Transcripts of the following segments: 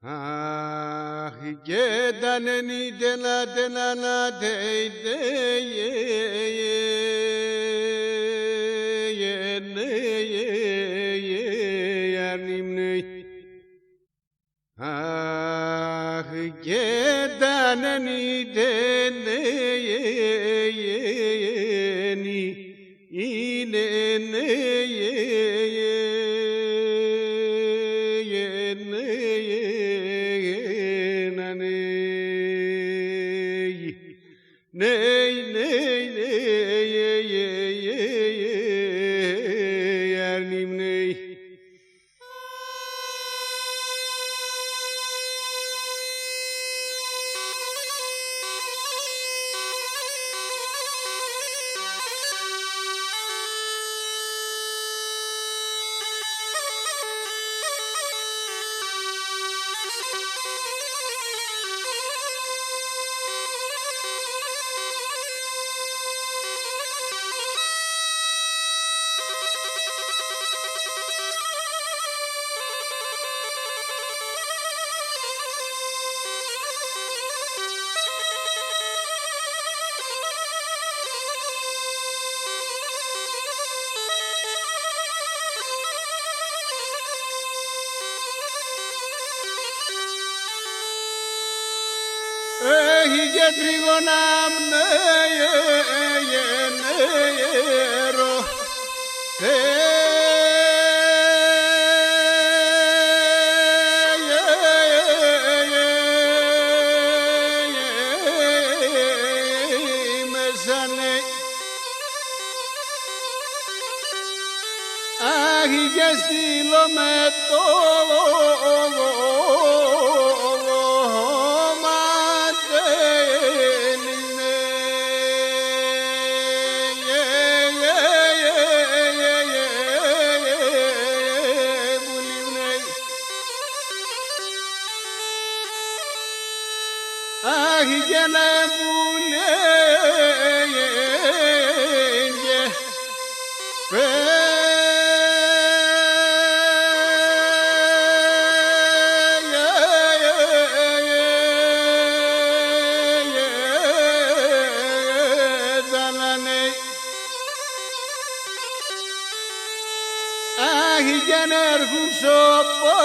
Αχ, και τα νενίτε να τενανά τέιτε αχ, και τα νενίτε έχει και τρίγωνα νερό μεσανε άχι και στείλω με το αχ, για να μου λέγε αχ, για να έρχουν σοπόδο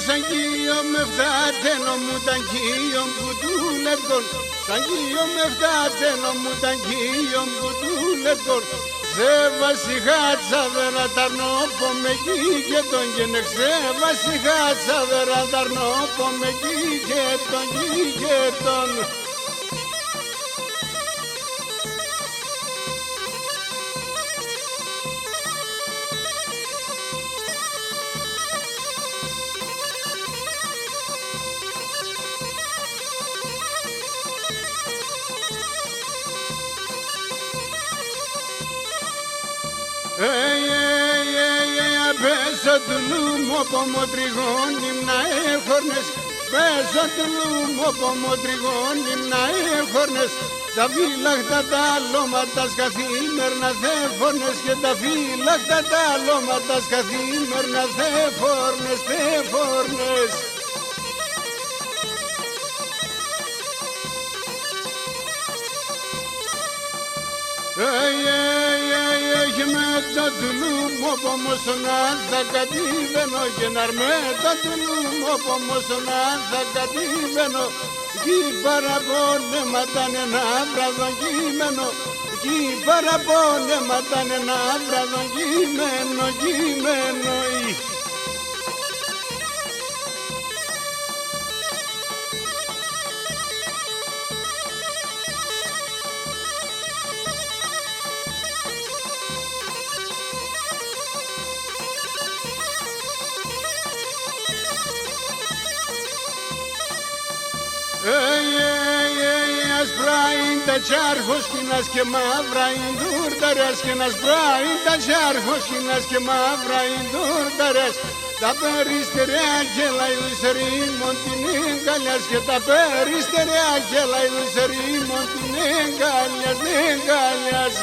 σαν κύριο με φτάτενο μου τα κύριο που του λεπτών σαν κύριο με φτάτενο μου τα κύριο που του λεπτών σε βασιχάτσα βερα ταρνόπο με και τον γενεξ σε βασιχάτσα βερα ταρνόπο με και τον πέσω του λούμου από μοτριγόνι να έχορνες πέσω του λούμου από μοτριγόνι να έχορνες τα φύλακτα τα λώματα καθήμερνα θέφορνες και τα φύλακτα τα λώματα καθήμερνα θέφορνες έχει με το τουλούμο όμως να θα κατήβαινω και να με το τουλούμο όμως να θα κατήβαινω κι παραπονέματα ένα βράδον κείμενο κι παραπονέματα ένα βράδον κείμενο Ασπρά είναι τα τσάρχος κοινάς και μαύρα είναι τούρταρες και ασπρά είναι τα τσάρχος κοινάς και μαύρα είναι τούρταρες. Τα περιστεριά και λαϊλούς ερήμων την εγκαλιάς και τα περιστεριά και λαϊλούς ερήμων την εγκαλιάς.